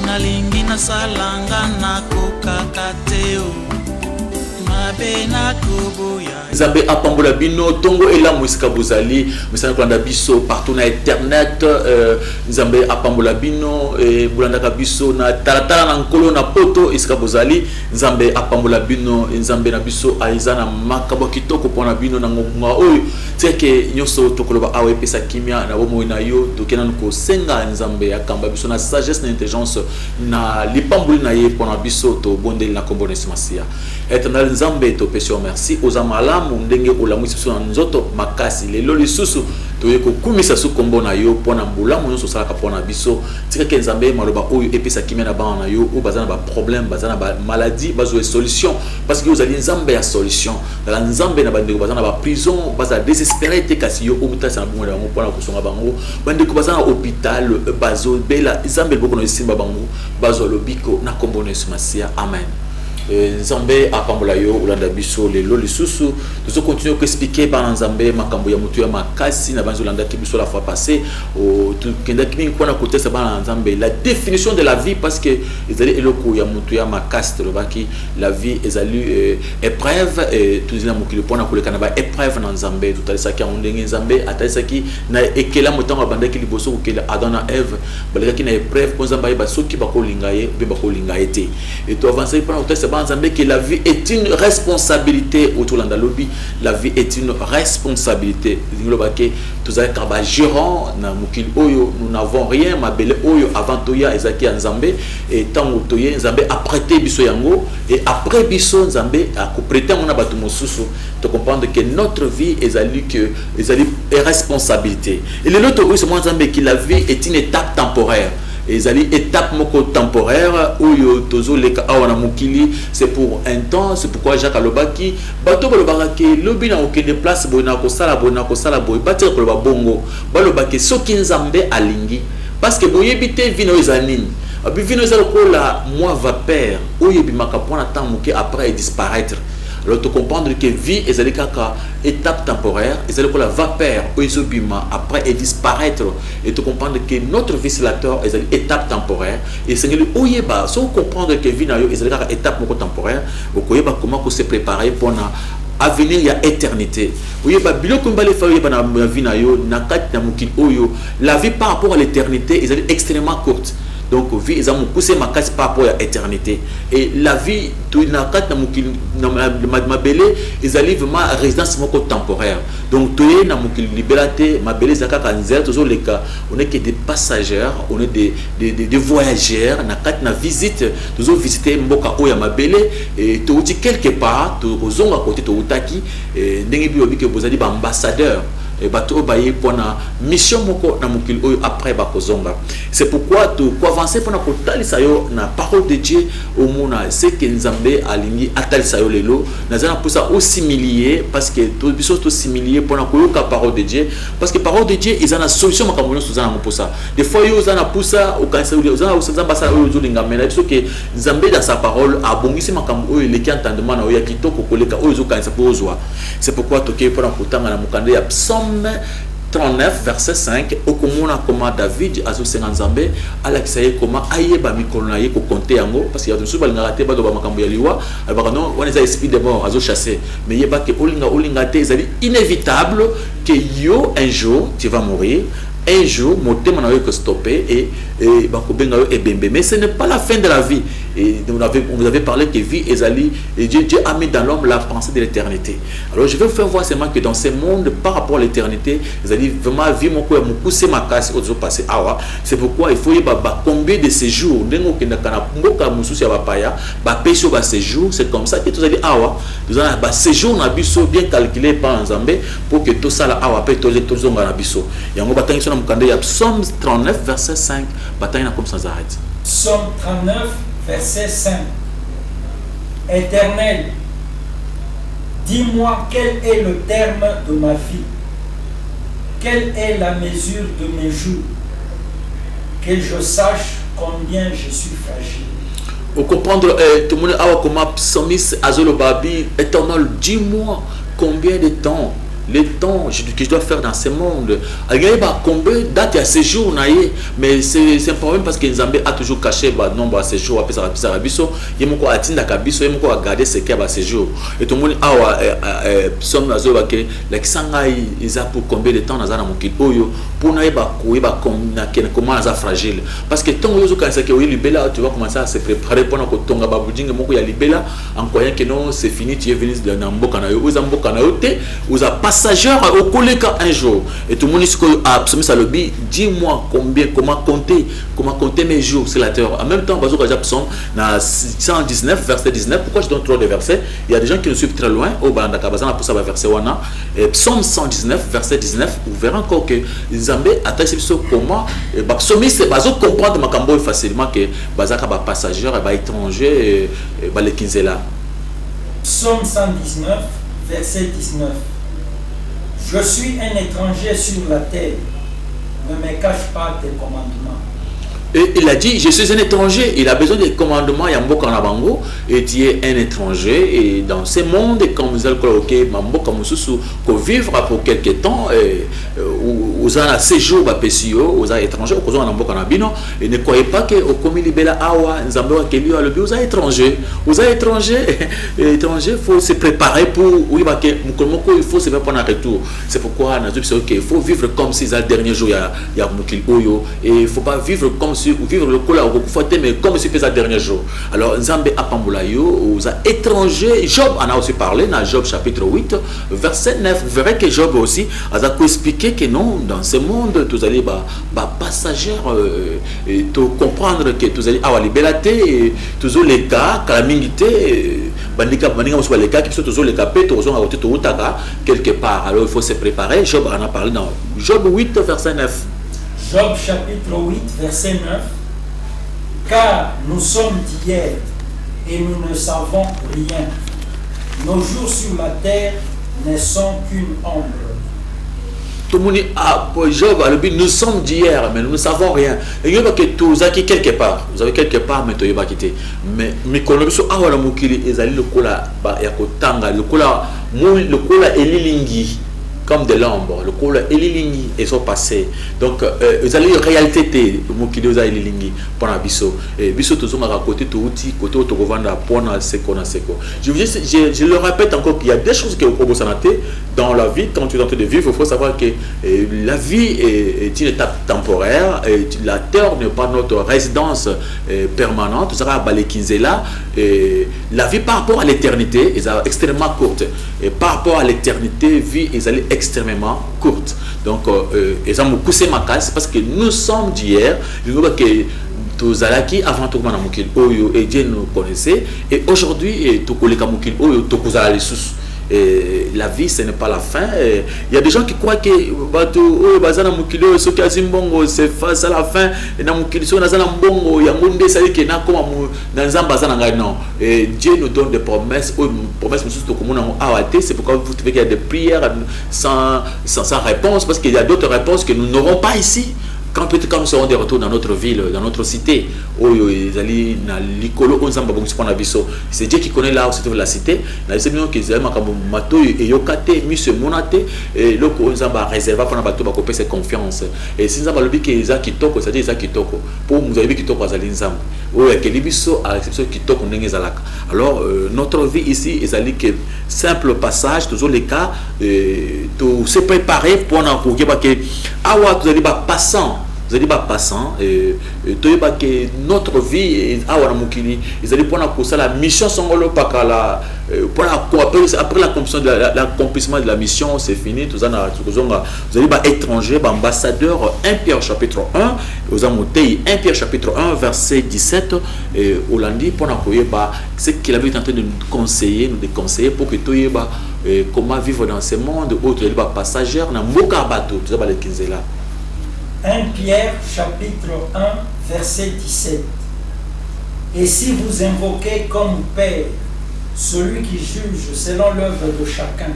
Nalingi na salanga na kokakateo mabe na kubuya Nzambe apambola bino tongo ela musika bozali misana kolanda biso partout na internet Nzambe apambola bino bolandaka biso na talatala na nkolo na poto isika bozali Nzambe apambola bino Nzambe na biso aizana makabo kitoko pona bino na ngonga oyo teke nyoso tokoloba awe pesa kimia na bomo na yo tokena ko senga Nzambe akamba biso na sagesse na intelligence na lipamboli na ye pona biso to bondeli na kombo nesimasia Éternel Nzambe to pesio merci aux amalamu ndenge olamusi so na nzoto makasi lelo lisusu toye ko kumisa su kombo na yo pona mbulamu nyonso salaka pona biso tika ke Nzambe maloba oyo epesa kimia na bana na yo o bazana ba problème bazana ba maladie bazo solution parce que vous allez Nzambe ya solution la Nzambe na bandeko bazana ba prison baza désespéré te kasi yo o mutasa na bongo na bango pona kusonga bango bandeko bazana hôpital bazo bela Nzambe boko no simba bango bazo lobiko na kombo na Masia amen. Nzambe apambola yo ulanda biso lelo lisusu nous continuons à expliquer par Nzambe makambo ya mutu ya makasi na banzo landa ki biso la fois passée au tout kenda kimi kwa na côté ça ba Nzambe la définition de la vie parce que ezali eloko ya mutu ya makasi to baki la vie ezali épreuve et tout dina mukili pona koleka na ba épreuve na Nzambe tout alisa ki ondenge Nzambe atalisa ki na ekela mutango banda ki liboso ko kela Adam na Eve baleka ki na épreuve ko Nzambe ba soki ba ko lingaye be ba ko lingaye te et to avancer pour na Nzambe que la vie est une responsabilité autour de lobby la vie est une responsabilité tous avec un gérant na mukil oyo nous n'avons rien ma belle oyo avant toya ezaki Nzambe et tant toye Nzambe a prêté biso yango et après biso Nzambe a prêté mon abatu mosusu to comprendre que notre vie est responsabilité et le l'autre c'est moi Nzambe que la vie est une étape temporaire. Et les étapes temporaires où tozo leka awana mukili c'est pour un temps c'est pourquoi Jacques Alobaki bato balobaki lobi na okende place bona ko sala boy batir ko bongo balobaki soki Nzambe alingi parce que boyebite vino ezanini abi vino ezalo la moi va père oyebi makapona temps muke après disparaître. Alors tu comprendre que vie est une étape temporaire, et c'est la vapeur après et disparaître. Et tu comprendre que notre vie c'est une étape temporaire. Et c'est que oyeba, si vous comprendre que vie est une étape temporaire, vous voyez comment se préparer pour avenir il y a éternité. Oyeba biloko mbale fa oyeba na vie na yo na kat na mukil oyo, la vie par rapport à l'éternité est extrêmement courte. Donc vie ils ont poussé ma casse par rapport à l'éternité et la vie tout na kat na ma belle ils allaient vraiment résidence moko temporaire donc tout na mukil liberté ma belle zaka kanzer toujours les cas on est que des passagers on est des voyageurs na kat na visite toujours visiter mboka oya ma belle et tout quelque part tout ozonga côté tout utaki ndenge bi obi que vous allez ba ambassadeur et bateau baye pour na mission moko na mukil oyo après bakozonga c'est pourquoi tu avancer pour na kotalisa yo na parole de Dieu au mona c'est que Nzambe alingi atalisa yo lelo nazana pour ça aussi millier parce que tout biso to similier pour na koyoka parole de Dieu parce que parole de Dieu ils ont la solution makambo nyonso zana pour ça des fois yo zana pour ça au kanisa yo zana Nzamba ça yo zolinga mena biso que Nzambe dans sa parole abongisi makambo oyo leki entendement na yo ya kitoko koleka oyo zo kanisa pour ozwa c'est pourquoi toke pour na kotanga na mukande ya Psalm 39 verset 5 okomona comment David azo senga Nzambe ala kisaye comment ayeba mikolo na ye ko compter yango parce que ya tout ba ngara te ba do ba makambo ya liwa alba non on est esprit de mort azo chasser mais yeba que olinga te ezali inévitable que yo un jour tu vas mourir un jour motema na yo ko stopper et bakobenga yo ebembe mais ce n'est pas la fin de la vie et vous avez parlé que vie ezali et Dieu a mis dans l'homme la pensée de l'éternité. Alors je vais vous faire voir seulement que dans ce monde par rapport à l'éternité ezali vraiment vie moko ya mukuse makasi ozo passer awa c'est pourquoi il faut y ba combien de séjours ndengo kenda kana mboka mususu ya bapaya ba peso ba séjour c'est comme ça que tous allez awa nous avons ba séjour na biso bien calculé par Nzambe pour que tout ça là awa pe tous zonga na biso yango batangi so na mukande ya Psalm 39 verset 5 batangi na comme ça arrête. Psalm 39 verset 5. Éternel, dis-moi quel est le terme de ma vie quelle est la mesure de mes jours, que je sache combien je suis fragile. Pour comprendre, tout le monde a comme psalmis Azolo Babi, éternel, dis-moi combien de temps, le temps que je dois faire dans ce monde. Combien de dates il y a ces jours, mais c'est un problème parce que Nzambe a toujours caché le nombre de ces jours. Il y a garder ce qu'il y a ces jours. Et tout le monde a psalmis Azolo Babi, ils ont pour combien de temps dans un monde pour ne pas comment on est fragile. Parce que tant que tu vas commencer à se préparer pendant que tu en croyant que non, c'est fini, tu es venu dans Mbokanayo, vous avez passager au collègue un jour. Et tout le monde a psalmis Salobi, dis-moi comment compter mes jours sur la terre. En même temps, dans 119, verset 19, pourquoi je donne trop de versets? Il y a des gens qui nous suivent très loin. Au Bandakabazana pour ça, verset 1. Psaume 119, verset 19, vous verrez encore que Nzambe attache comment psalmis c'est comprendre makambo facilement que bazaka ba passager ba étranger ba les kinzela. Psaume 119 verset 19. Je suis un étranger sur la terre, ne me cache pas tes commandements. Et il a dit, je suis un étranger, il a besoin des commandements, Yambo Kanabango, et tu es un étranger, et dans ce monde, comme vous allez coloquer, Mambo Kamususu, qu'on vivre pour quelque temps, vous avez un séjour, vous êtes étranger, vous avez un Kanabino, et ne croyez pas que au Komi Libela Awa, Nzambo Kelu, vous êtes étranger, il faut se préparer pour, oui, il faut se faire pour un retour. C'est pourquoi, il faut vivre comme si c'est le dernier jour, il y a Mukil Oyo, et il ne faut pas vivre comme si ou vivre le cola au mais comme si c'était le dernier jour. Alors Nzambe apambulayo aux étrangers. Job en a aussi parlé dans Job chapitre 8 verset 9. Vous verrez que Job aussi a expliqué que non, dans ce monde tous allez passagers to comprendre que tous allez avoir liberté tous les cas calamité bandika soit les cas qui sont tous les cas tous ont été quelque part. Alors il faut se préparer. Job en a parlé dans Job 8 verset 9. Job chapitre 8, verset 9. Car nous sommes d'hier et nous ne savons rien. Nos jours sur la terre ne sont qu'une ombre. Tout le monde dit, Job, nous sommes d'hier, mais nous ne savons rien. Et il y a que tout ça qui quelque part. Vous avez quelque part, mais tu vas quitter. Mais quand nous sommes à la Mukili, ils allaient le cola, le cola et lilingi. Comme de l'ombre, le cola et l'illingi et sont passés. Donc, vous allez en réalité, vous qui vous avez l'illingi pour un biseau. Et biseau, tout le monde à côté, tout outil, côté, tout le monde à point à seco. Je le répète encore qu'il y a des choses qui sont proposées dans la vie. Quand tu es en train de vivre, il faut savoir que la vie est une étape temporaire. La terre n'est pas notre résidence permanente. Vous savez, Balekinzela, la vie par rapport à l'éternité est extrêmement courte. Et par rapport à l'éternité, vie est extrêmement courte. Donc, ils ont poussé ma case parce que nous sommes d'hier. Je vois que tous allaki avant tout le monde et Dieu nous connaissait. Et aujourd'hui, tout le monde et la vie, ce n'est pas la fin. Il y a des gens qui croient que c'est face à la fin. Dieu nous donne des promesses. C'est pourquoi vous trouvez qu'il y a des prières sans réponse, parce qu'il y a d'autres réponses que nous n'aurons pas ici. Quand nous serons de retour dans notre ville, dans notre cité, c'est Dieu qui connaît là où se trouve la cité. Et confiance. Et si nous avons dit que ça kitoko, c'est-à-dire ça kitoko. Pour nous avez dit kitoko à Zalinzam. Alors notre vie ici est que simple passage, toujours les cas, tout se préparer pour un coup. Awa vous allez pas passant. Vous allez pas passant et que notre vie ils allaient prendre la mission après l'accomplissement de la mission, c'est fini. Vous allez pas étranger, ambassadeur. 1 Pierre chapitre 1, vous avez 1 Pierre chapitre 1 verset 17 et Hollandi pour ce qu'il avait tenté de nous conseiller pour que tu comment vivre dans ce monde où tu es passager dans Mokabato, tu vas les 15 là. 1 Pierre chapitre 1 verset 17. Et si vous invoquez comme Père celui qui juge selon l'œuvre de chacun,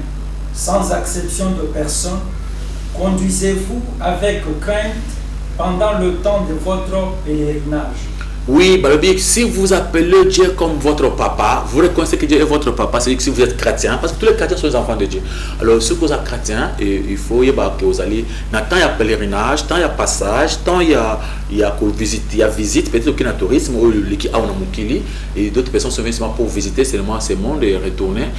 sans exception de personne, conduisez-vous avec crainte pendant le temps de votre pèlerinage. Oui, Balobi, si vous appelez Dieu comme votre papa, vous reconnaissez que Dieu est votre papa, c'est que si vous êtes chrétien, parce que tous les chrétiens sont les enfants de Dieu. Alors, si vous êtes chrétien, il faut que vous allez, tant il y a pèlerinage, tant il y a passage, tant il y a visite, peut-être qu'il y a tourisme, ou et d'autres personnes se viennent seulement pour visiter seulement ces mondes et retourner.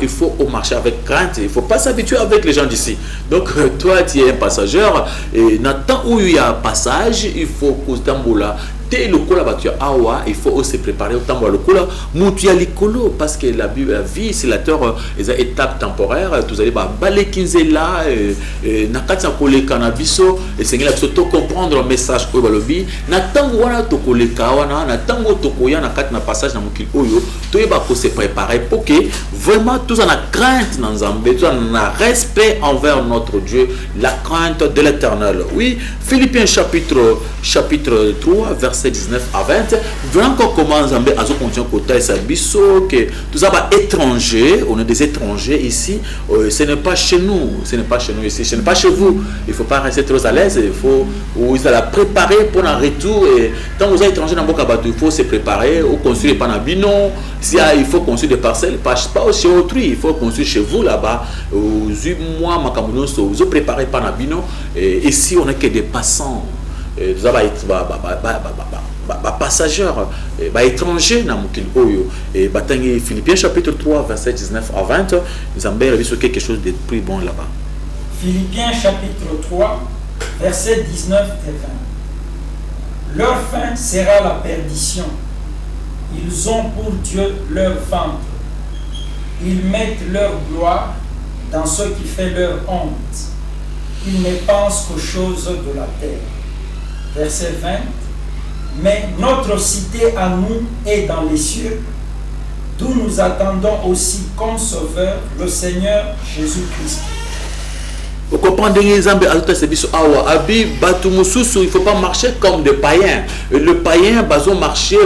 Il faut marcher avec crainte, il ne faut pas s'habituer avec les gens d'ici. Donc, toi, tu es un passager, et dans le temps où il y a passage, il faut que il faut aussi préparer au temps parce que la vie c'est la terre les étapes temporaires tous allez là nakati canabiso et Seigneur to comprendre le message que balobi na tango wana to koleka wana na tango to koya na kati na passage na mokili oyo to yeba ko se préparer pour que vraiment tous en a crainte dans Nzambe, tous en a respect envers notre Dieu, la crainte de l'Éternel. Oui, Philippiens chapitre 3 verset 19 à 20. Voilà encore comment Nzambe a continué côté sa biso que tous ça étrangers, on est des étrangers ici, ce n'est pas chez nous, ici, ce n'est pas chez vous. Il faut pas rester trop à l'aise, il faut la préparer pour un retour et quand vous êtes étranger dans Boka Batou, il faut se préparer au construire pas dans binon, il faut construire des parcelles, pas chez autrui, il faut construire chez vous là-bas. Moi vous préparez pas dans binon et ici on n'est que des passants. Vous avez passagers, étrangers dans Mokil Oyo. Et Philippiens chapitre 3, verset 19 à 20, nous avons sur quelque chose de plus bon là-bas. Philippiens chapitre 3, verset 19 et 20. Leur fin sera la perdition. Ils ont pour Dieu leur ventre. Ils mettent leur gloire dans ce qui fait leur honte. Ils ne pensent qu'aux choses de la terre. Verset 20. Mais notre cité à nous est dans les cieux, d'où nous attendons aussi comme sauveur le Seigneur Jésus-Christ. Vous comprenez, il ne faut pas marcher comme des païens. Le païen, marcher,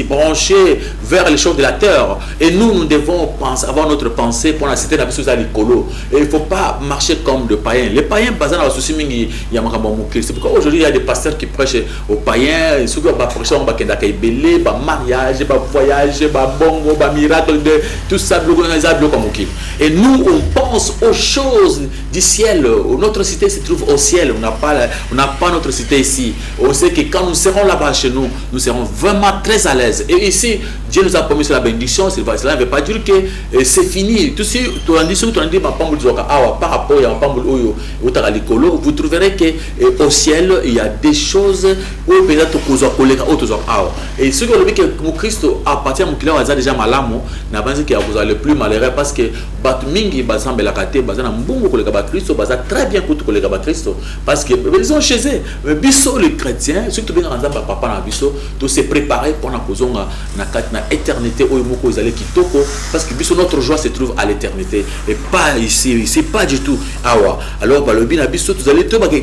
branché vers les choses de la terre. Et nous devons avoir notre pensée pour la cité de la vie à l'écolo. Et il ne faut pas marcher comme des païens. Les païens, c'est pourquoi aujourd'hui il y a des pasteurs qui prêchent aux païens. Ceux qui prêchent au mariage, voyage, bongo, miracle, tout ça. Et nous, on pense aux choses du ciel. Notre cité se trouve au ciel. On n'a pas notre cité ici. On sait que quand nous serons là-bas chez nous, nous serons vraiment très à l'aise. Et ici, Dieu nous a promis la bénédiction. Cela ne veut pas dire que c'est fini. Tout ce par rapport à vous trouverez qu'au ciel, il y a des choses où peut-être et ceux qui ont dit que Christ appartient à mon client, ils ont déjà malamo, n'a pas dit qu'il y a le plus malheureux parce que Batmingi, Bazambe la Kate, Bazana Mbungo, les Christ, Baza très bien pour les Christ parce que ils ont chez eux. Mais Bisso, les chrétiens, surtout bien dans papa na Bisso, tous se préparer pour la cause na éternité où ils allaient kitoko parce que Bisso, notre joie se trouve à l'éternité et pas ici, c'est pas du tout. Alors, le bien Bisso,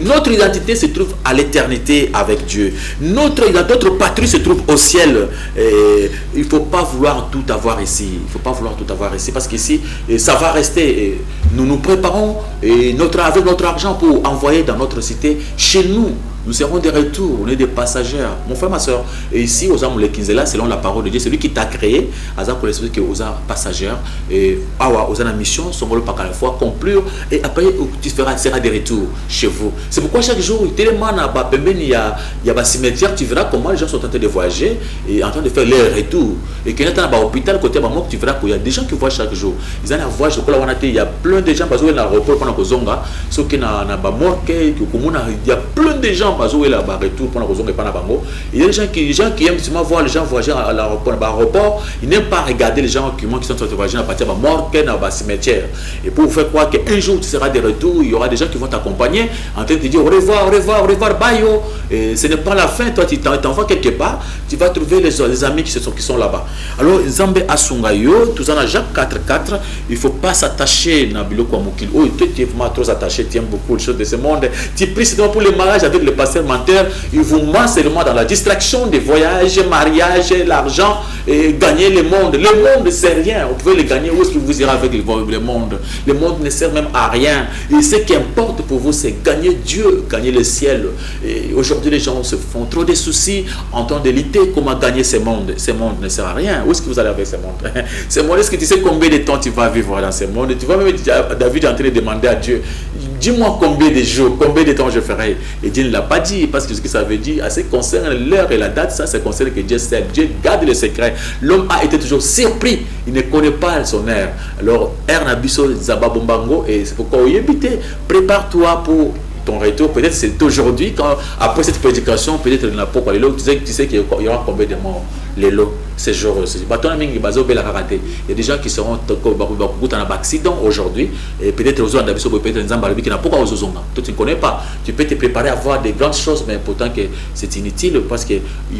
notre identité se trouve à l'éternité avec Dieu. Notre patrie se trouve au ciel. Et il ne faut pas vouloir tout avoir ici. Il faut pas vouloir tout avoir ici parce qu'ici, ça va rester. Et nous nous préparons avec notre argent pour envoyer dans notre cité chez nous. Nous serons de retour, on est des passagers. Mon frère, ma soeur, et ici, aux âmes là, selon la parole de Dieu, c'est lui qui t'a créé, pour les que aux passagers, et aux la mission, son rôle par la fois conclure, et après, tu seras de retour chez vous. C'est pourquoi chaque jour, il y a un cimetière, tu verras comment les gens sont en train de voyager et en train de faire leur retour. Et quand tu es à l'hôpital, côté Bamok, tu verras qu'il y a des gens qui voyagent chaque jour. Ils ont un voyage, il y a plein de gens, parce qu'il y a un aéroport pendant que Zonga, ceux qui n'ont pas mort, il y a plein de gens. Il y a des gens qui aiment seulement voir les gens voyager à l'aéroport. Ils n'aiment pas regarder les gens qui sont en train de voyager à partir de la mort dans le cimetière. Et pour vous faire croire qu'un jour tu seras de retour, il y aura des gens qui vont t'accompagner en train de te dire au revoir, au revoir, au revoir, bye. Et ce n'est pas la fin, toi tu t'envoies quelque part, tu vas trouver les amis qui sont là-bas. Alors, Zambé Asungayo, tout ça dans Jacques 4.4, il ne faut pas s'attacher à Biloko Mokil. Oh, tu es vraiment trop attaché, tu aimes beaucoup les choses de ce monde. Tu pries seulement pour le mariage avec le pasteur menteur, il vous ment seulement dans la distraction des voyages, mariage, l'argent, et gagner le monde. Le monde, c'est rien. Vous pouvez le gagner. Où est-ce que vous irez avec le monde? Le monde ne sert même à rien. Et ce qui importe pour vous, c'est gagner Dieu, gagner le ciel. Et aujourd'hui, les gens se font trop de soucis en train de lutter comment gagner ce monde. Ce monde ne sert à rien. Où est-ce que vous allez avec ce monde? Ce monde, est-ce que tu sais combien de temps tu vas vivre dans ce monde? Tu vas même, David est en train de demander à Dieu, dis-moi combien de jours, combien de temps je ferai. Et Dieu ne l'a pas dit, parce que ce que ça veut dire, à ce qui concerne l'heure et la date, ça concerne que Dieu sait. Dieu garde le secret. L'homme a été toujours surpris, il ne connaît pas son heure. Alors, Ernabiso Zababombango, et c'est pourquoi il évite, prépare-toi pour ton retour. Peut-être c'est aujourd'hui, après cette prédication, peut-être il n'y a pas quoi, tu sais qu'il y aura combien de morts, les lots, ces jours. Il y a des gens qui seront en accident aujourd'hui, et peut-être aux autres, peut-être qui n'a pas aux autres. Toi, tu ne connais pas. Tu peux te préparer à voir des grandes choses, mais pourtant que c'est inutile, parce que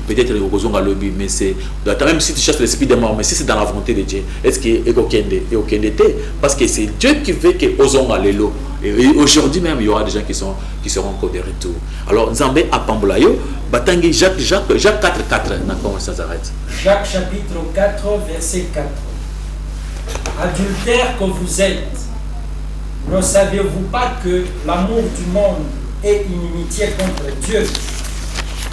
peut-être aux autres lobby, mais c'est même si tu cherches l'esprit des morts, mais si c'est dans la volonté de Dieu, est-ce qu'il y a aucun été? Parce que c'est Dieu qui veut que aux autres les lots. Et aujourd'hui même, il y aura des gens qui seront encore de retour. Alors, Nzambé à Pambolayo, Batangi Jacques 4, 4, ça s'arrête. Jacques chapitre 4, verset 4. Adultères que vous êtes, ne savez-vous pas que l'amour du monde est inimitié contre Dieu?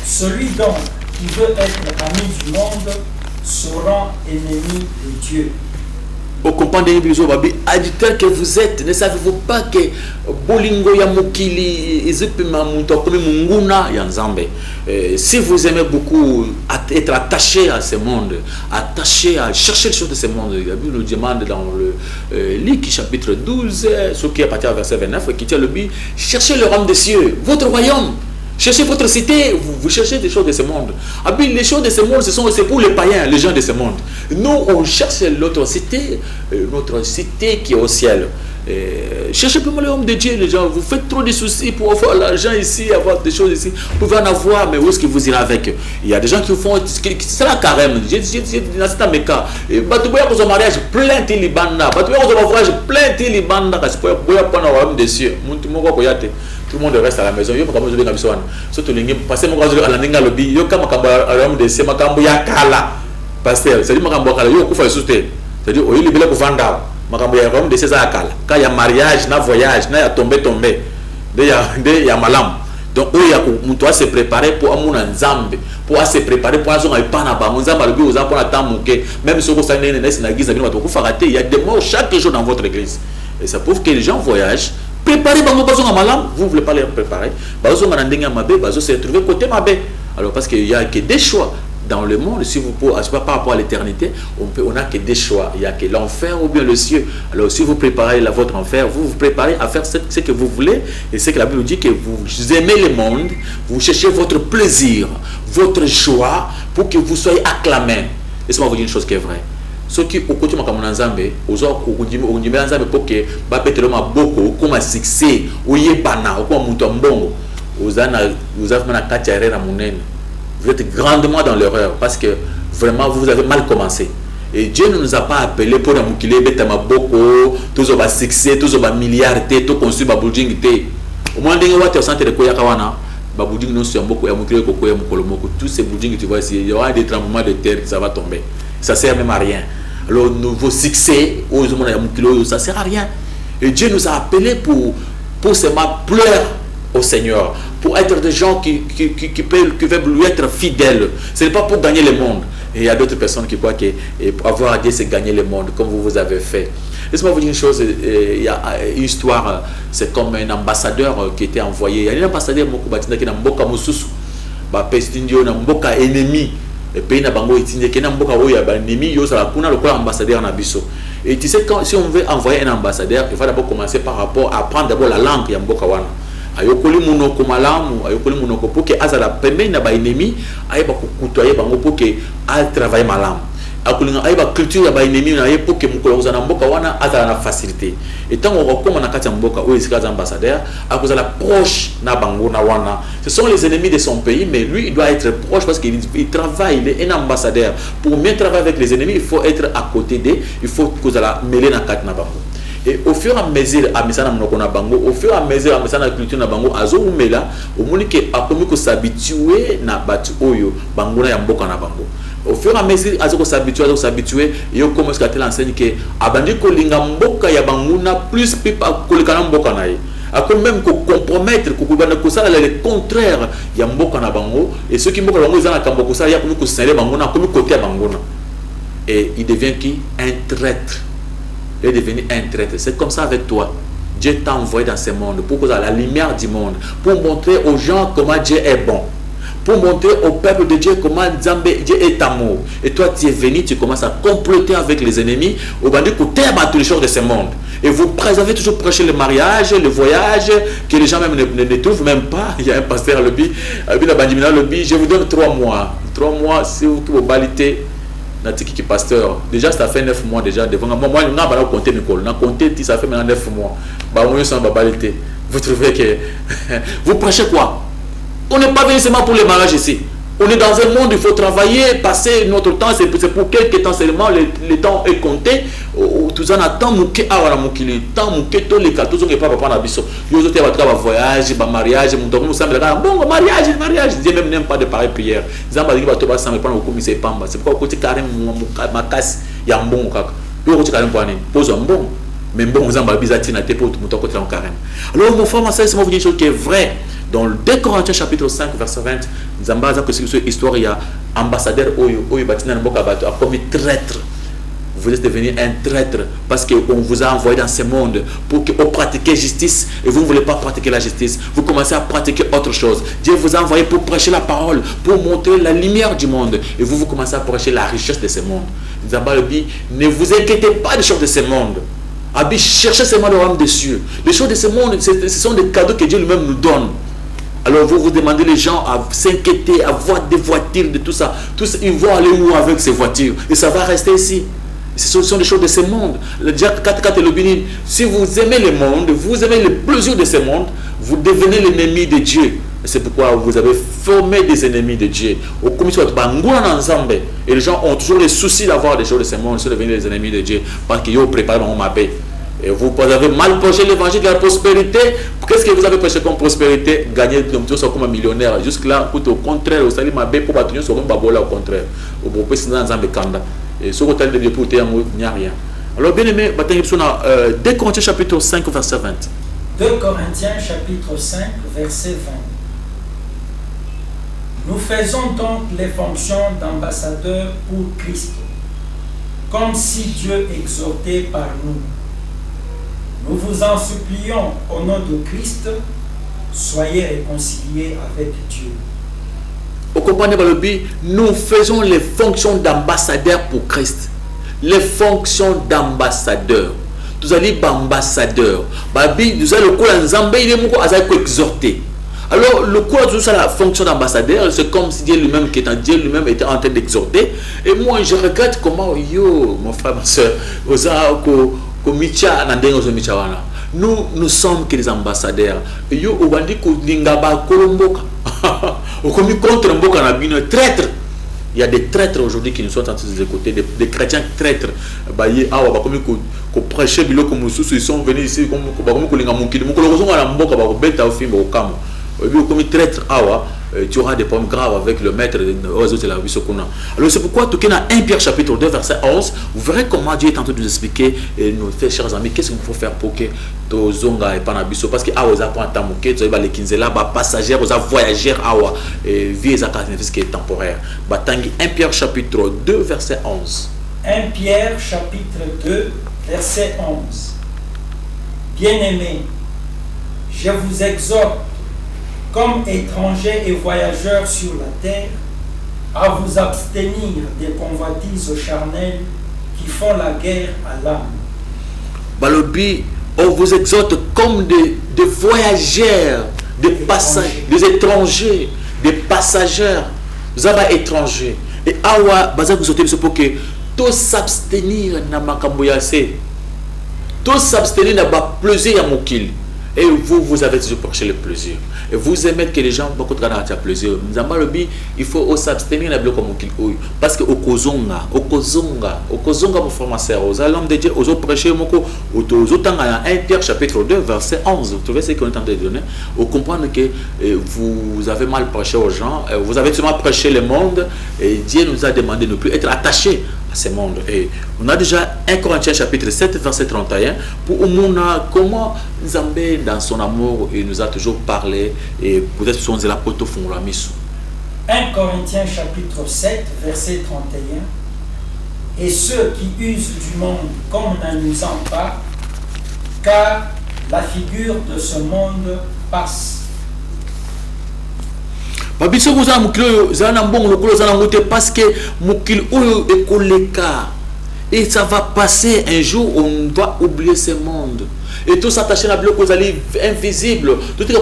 Celui donc qui veut être ami du monde sera ennemi de Dieu. Au compagnon de Babi, adultère que vous êtes, ne savez-vous pas que Bolingo ya Mokili, Izipima Muntokumi Munguna Yanzambe. Si vous aimez beaucoup être attaché à ce monde, attaché à chercher les choses de ce monde, la Bible nous demande dans le Luc chapitre 12, ce qui est à partir du verset 29, qui tient le but, cherchez le royaume des cieux, votre royaume. Cherchez votre cité, vous cherchez des choses de ce monde. Ah bien, les choses de ce monde, c'est pour les païens, les gens de ce monde. Nous, on cherche notre cité qui est au ciel. Cherchez plus le homme de Dieu, les gens. Vous faites trop de soucis pour avoir l'argent ici, avoir des choses ici. Vous pouvez en avoir, mais où est-ce que vous irez avec? Il y a des gens qui font. C'est la carême. C'est un méca. Batouboya pour son mariage, plein de libanda. Batouboya pour son voyage, plein de libanda. Parce que vous pouvez prendre le royaume des cieux. Tout le monde reste à la maison. Yo comme je vais surtout les passer mon à la ninga lobby. Yo comme royaume des cieux, makambo ya kala. Pasteur, c'est dit makambo kala. Yo kufa souté. C'est dire au lieu de vendre. Makambo ya royaume des cieux à kala. Quand il y a mariage, na voyage, na ya tomber. De ya malam. Donc on doit se préparer pour amour nzambe, pour se préparer pour azonga ipana ba nzamba lobi oza pour attendre muke. Même si vous savez na église na ko farate, il y a des morts chaque jour dans votre église. Et ça prouve que les gens voyagent. Préparez bango bazonga malam, vous voulez pas les préparer. Bazonga na ndenga mabe, bazo se retrouver côté mabe. Alors parce qu'il y a que des choix dans le monde, si vous pouvez, par rapport à l'éternité, on n'a que des choix. Il y a que l'enfer ou bien le ciel. Alors si vous préparez votre enfer, vous vous préparez à faire ce que vous voulez. Et c'est que la Bible dit que vous aimez le monde, vous cherchez votre plaisir, votre joie, pour que vous soyez acclamés. Laissez-moi vous dire une chose qui est vraie. Ceux qui au côté de Nzambe, aux autres, au niveau Nzambe, pour que bapetelo maboko, comme un succès, ou yebana, ou comme un mutombongo, vous avez une katiare à monene. Vous êtes grandement dans l'erreur parce que vraiment vous avez mal commencé. Et Dieu ne nous a pas appelés pour nous qu'il ait beaucoup, tous les succès, tous les milliards, tout construit babuding té. Au moins des fois tu as senti de quoi yakawana, babuding non sur beaucoup, yamukile koko yamukolomoko, tous ces buding tu vois ici, il y aura des tremblements de terre qui ça va tomber. Ça sert même à rien. Alors nouveau succès, aux hommes yamukile, ça sert à rien. Et Dieu nous a appelés pour seulement pleurer au Seigneur, pour être des gens qui veulent lui être fidèles. Ce n'est pas pour gagner le monde. Et il y a d'autres personnes qui croient qu'avoir à Dieu, c'est gagner le monde, comme vous avez fait. Laissez-moi vous dire une chose, il y a une histoire, c'est comme un ambassadeur qui était envoyé. Il y a un ambassadeur qui est en Mboka Moussousou, Mboka ennemi. Et puis, il y a un Mboka ennemi, il y a un ambassadeur Nabiso. Et tu sais, si on veut envoyer un ambassadeur, il faut d'abord commencer par rapport à apprendre d'abord la langue de Mboka Wana. Ayokoli munoko malamu, ayokoli munoko pour que azala pembe na ba ennemi, ayeba kukutoyer bango pour que al travailler malamu. Akolinga ayeba culture ya ba ennemi na ye pour que mukolo uzana mboka wana azala na facilité. Et tant on recommande na kati mboka où il ambassadeur, akozala proche na bango na wana. Ce sont les ennemis de son pays, mais lui il doit être proche parce qu'il travaille, il est un ambassadeur. Pour bien travailler avec les ennemis, il faut être à côté d'eux, il faut kozala mêler na kati na bango. Et au fur et à mesure à mesana monoko na bango, au fur et à mesure à mesana culture na bango azomela omoni ke akomi ko s'habituer na batu oyo bango na ya mboka na bango. Au fur et à mesure azoko s'habituer yo commence à te l'enseigne que abandi ko linga mboka ya bango na plus pipa ko likana mboka na ye. Ako même ko compromettre ko bana ko sala le contraire ya mboka na bango et ceux qui mboka bango za na kambo ko sala ya komi ko sele bango na komi côté bango na. Et il devient qui? Un traître. Il est devenu un traître. C'est comme ça avec toi. Dieu t'a envoyé dans ce monde pour causer la lumière du monde, pour montrer aux gens comment Dieu est bon, pour montrer au peuple de Dieu comment Dieu est amour. Et toi, tu es venu, tu commences à comploter avec les ennemis, au bandit côté à tous les choses de ce monde. Et vous avez toujours prêché le mariage, le voyage, que les gens même ne trouvent même pas. Il y a un pasteur à l'objet, je vous donne 3 mois. 3 mois, si vous balitez. Qui pasteur déjà ça fait 9 mois déjà devant moi on a pas compté Nicole on a compté ça fait maintenant 9 mois bah on est en babalité. Vous trouvez que vous prêchez quoi? On n'est pas venu seulement pour les mariages ici. On est dans un monde, il faut travailler, passer notre temps, c'est pour quelques temps seulement, le temps est compté. Tout ça, temps mouké awara mukili, temps mouké tous les cas, tous on pas papa na biso. Yo autres va travailler voyage, ba mariage, mon donc nous semble bon mariage, Dieu même n'aime pas de pareille prière. Zamba dit ba to ba semble prendre au commissaire pamba. C'est pourquoi côté carême makas ya mbongo kaka. Yo côté carême pour pose un bon. Mais bon, vous avez bizarre na te pour mon côté en carême. Alors mon frère, c'est moi vous dire une chose qui est vraie. Dans le 2 Corinthiens chapitre 5 verset 20, Zambaza que c'est une histoire il y a ambassadeur Oyo Batina Mboka Bato a commis traître. Vous êtes devenu un traître parce qu'on vous a envoyé dans ce monde pour que vous pratiquiez justice et vous ne voulez pas pratiquer la justice. Vous commencez à pratiquer autre chose. Dieu vous a envoyé pour prêcher la parole, pour montrer la lumière du monde et vous commencez à prêcher la richesse de ce monde. Zamba le dit, ne vous inquiétez pas des choses de ce monde. Abi, cherchez seulement le royaume des cieux. Les choses de ce monde, ce sont des cadeaux que Dieu lui-même nous donne. Alors vous demandez les gens à s'inquiéter, à voir des voitures, de tout ça. Tous ils vont aller où avec ces voitures? Et ça va rester ici. Ce sont des choses de ce monde. Le Jacques 4 et le Bénin, si vous aimez le monde, vous aimez le plaisir de ce monde, vous devenez l'ennemi de Dieu. C'est pourquoi vous avez formé des ennemis de Dieu. Et les gens ont toujours le souci d'avoir des choses de ce monde, ils sont devenus les ennemis de Dieu. Parce qu'ils ont préparé mon mapé. Et vous avez mal prêché l'évangile de la prospérité. Qu'est-ce que vous avez prêché comme prospérité? Gagner comme un millionnaire. Jusque-là, au contraire, vous allez m'abbé pour battre sur un babola au contraire. Au propos, c'est dans un bécanda. Et ce côté de Dieu pour il n'y a rien. Alors, bien aimé, 2 Corinthiens chapitre 5, verset 20. 2 Corinthiens chapitre 5, verset 20. Nous faisons donc les fonctions d'ambassadeurs pour Christ, comme si Dieu exhortait par nous. Nous vous en supplions au nom de Christ, soyez réconciliés avec Dieu. Vous comprenez, nous faisons les fonctions d'ambassadeurs pour Christ. Les fonctions d'ambassadeurs. Nous allons ambassadeurs. Nous allons exhorter. Alors, le quoi de la fonction d'ambassadeur, c'est comme si Dieu lui-même était en train d'exhorter. Et moi, je regrette comment, mon frère, ma soeur, nous sommes que des ambassadeurs. Traîtres. Il y a des traîtres aujourd'hui qui nous sont en train de écouter, des chrétiens traîtres. Ils sont venus ici comme traître, tu auras des problèmes graves avec le maître. Alors c'est pourquoi tout dans 1 Pierre chapitre 2 verset 11, vous verrez comment Dieu est en train de nous expliquer, et nous fait, chers amis, qu'est-ce qu'il faut faire pour que tu zonga et pas parce que vous apprend à mouquer, tu vas les kinzela, passagers, vous voyageurs, et vie qui est temporaire. 1 Pierre chapitre 2 verset 11. 1 Pierre chapitre 2 verset 11. Bien-aimés, je vous exhorte comme étrangers et voyageurs sur la terre, à vous abstenir des convoitises charnelles qui font la guerre à l'âme. Balobi, on vous exhorte comme des voyageurs, des passagers, des étrangers, des passagers. Vous avez étrangers. Et awa, baza vous sortez pour que tous s'abstenir na makamboyase, tous s'abstenir na ba plaisir à mokil. Et vous, vous avez toujours prêché le plaisir. Et vous aimez que les gens beaucoup de plaisir. Il faut s'abstenir parce que au kozonga, mon frère, aux l'homme de Dieu, aux prêcher, Inter chapitre 2, verset 11. Vous trouvez ce qu'on est en train de donner? Vous comprenez que vous avez mal prêché aux gens, vous avez seulement prêché le monde, et Dieu nous a demandé de ne plus être attachés à ce monde. Et on a déjà 1 Corinthiens chapitre 7, verset 31, pour comment Nzambé, dans son amour, il nous a toujours parlé, et peut-être son zélapoto font la mission. 1 Corinthiens chapitre 7, verset 31. Et ceux qui usent du monde comme n'en usant pas, car la figure de ce monde passe. Parce que et ça va passer un jour, on va oublier ce monde. Et tout s'attacher à bloc invisible. Tout est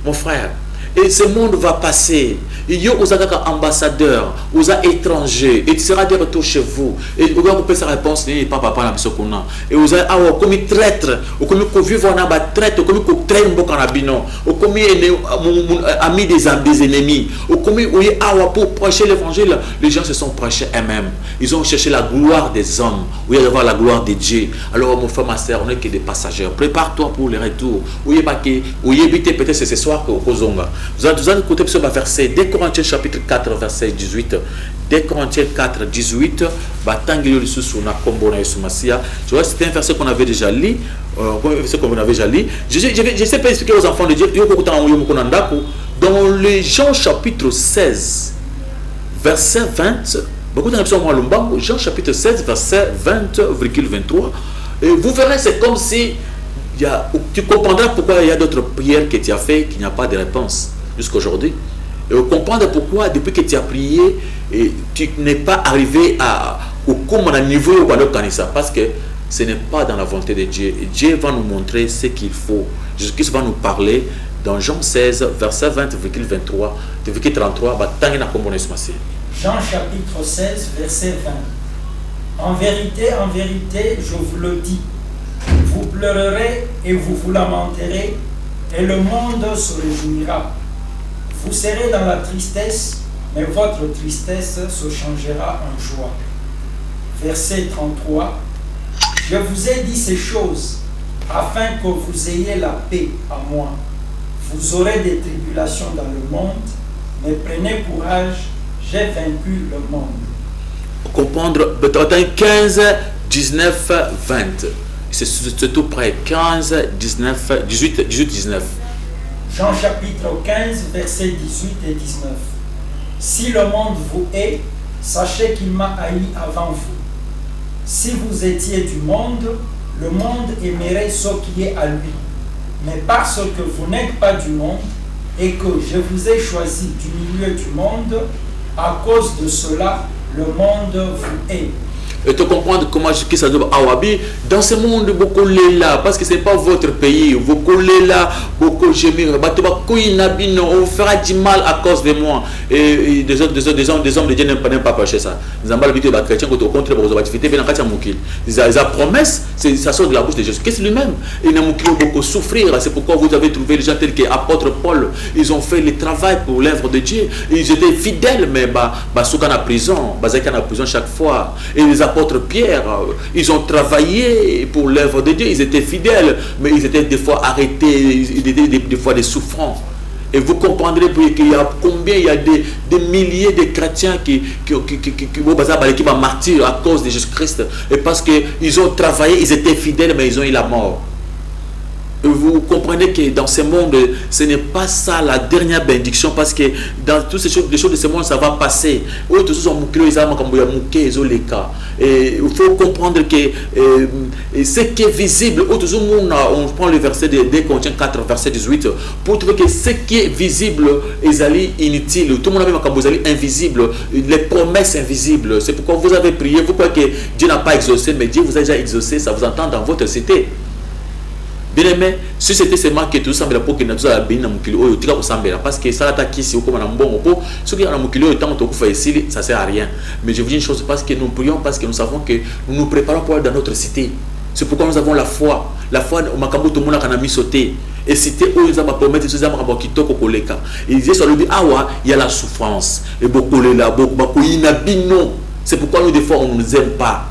mon frère. Et ce monde va passer. Il y a aux ambassadeurs, aux étrangers, et tu seras de retour chez vous. Et vous avez sa réponse, et papa, et vous avez comme traître, comme vivre en traître, comme traître comme ami des ennemis, comme pour prêcher l'évangile. Les gens se sont prêchés eux-mêmes. Ils ont cherché la gloire des hommes, où il y a la gloire de Dieu. Alors, mon frère, ma soeur, on n'est que des passagers. Prépare-toi pour le retour. Où il y a peut-être ce soir que Kozonga. Vous allez écouter ce verset, 2 Corinthiens chapitre 4, verset 18. 2 Corinthiens 4, 18. C'était un verset qu'on avait déjà lu. Je sais pas expliquer aux enfants de Dieu. Dans les Jean chapitre 16, verset 20. Beaucoup de Jean chapitre 16, verset 20,23. Et vous verrez, c'est comme si tu comprendras pourquoi il y a d'autres prières que tu as fait qu'il n'y a pas de réponse jusqu'à aujourd'hui. Et vous comprendrez pourquoi depuis que tu as prié, tu n'es pas arrivé au niveau où on a parce que ce n'est pas dans la volonté de Dieu. Et Dieu va nous montrer ce qu'il faut. Jésus-Christ va nous parler dans Jean 16, verset 20,23, 33. Jean chapitre 16, verset 20. En vérité, je vous le dis. Vous pleurerez et vous vous lamenterez, et le monde se réjouira. Vous serez dans la tristesse, mais votre tristesse se changera en joie. Verset 33. Je vous ai dit ces choses, afin que vous ayez la paix à moi. Vous aurez des tribulations dans le monde, mais prenez courage, j'ai vaincu le monde. Comprendre, 15, 19, 20. C'est tout près. 15, 19, 18, 19. Jean chapitre 15, versets 18 et 19. Si le monde vous hait, sachez qu'il m'a haï avant vous. Si vous étiez du monde, le monde aimerait ce qui est à lui. Mais parce que vous n'êtes pas du monde et que je vous ai choisi du milieu du monde, à cause de cela, le monde vous hait. Et te comprendre comment ça doit awabi dans ce monde beaucoup là parce que c'est pas votre pays, vous collez là beaucoup gémir, on fera du mal à cause de moi. Et des hommes de Dieu n'aiment pas prêcher ça. Nous avons l'habitude de chrétiens au contraire pour activités bien en moukil. La promesse, ça sort de la bouche de Jésus. Qu'est-ce lui-même? Il n'a beaucoup souffrir. C'est pourquoi vous avez trouvé les gens tels qu'apôtre Paul. Ils ont fait le travail pour l'œuvre de Dieu. Ils étaient fidèles, mais Soukan à prison, Bazakan à prison chaque fois. Et les apôtres Pierre, ils ont travaillé pour l'œuvre de Dieu, ils étaient fidèles, mais ils étaient des fois arrêtés, des fois des souffrants. Et vous comprendrez qu'il y a combien il y a des milliers de chrétiens qui vont martyrs à cause de Jésus-Christ. Et parce qu'ils ont travaillé, ils étaient fidèles, mais ils ont eu la mort. Vous comprenez que dans ce monde, ce n'est pas ça la dernière bénédiction, parce que dans toutes les choses de ce monde, ça va passer. Et il faut comprendre que ce qui est visible, on prend le verset de 2 Corinthiens 4, verset 18, pour trouver que ce qui est visible est inutile. Tout le monde a invisible, les promesses invisibles. C'est pourquoi vous avez prié, vous croyez que Dieu n'a pas exaucé, mais Dieu vous a déjà exaucé, ça vous entend dans votre cité. Bien aimé, si c'était seulement que tout ça, pour que nous ayons bien parce que ça attaque ici, comme un bon repos, ce qui est un temps ici, ça ne sert à rien. Mais je vous dis une chose, parce que nous prions, parce que nous savons que nous nous préparons pour aller dans notre cité. C'est pourquoi nous avons la foi. la foi makambo to mona kana misoté et c'était eux za ba promettre ces amara kitoko koleka et ils sur le dit awa il y a la souffrance et beaucoup là beaucoup inabino. C'est pourquoi nous des fois on ne nous aime pas.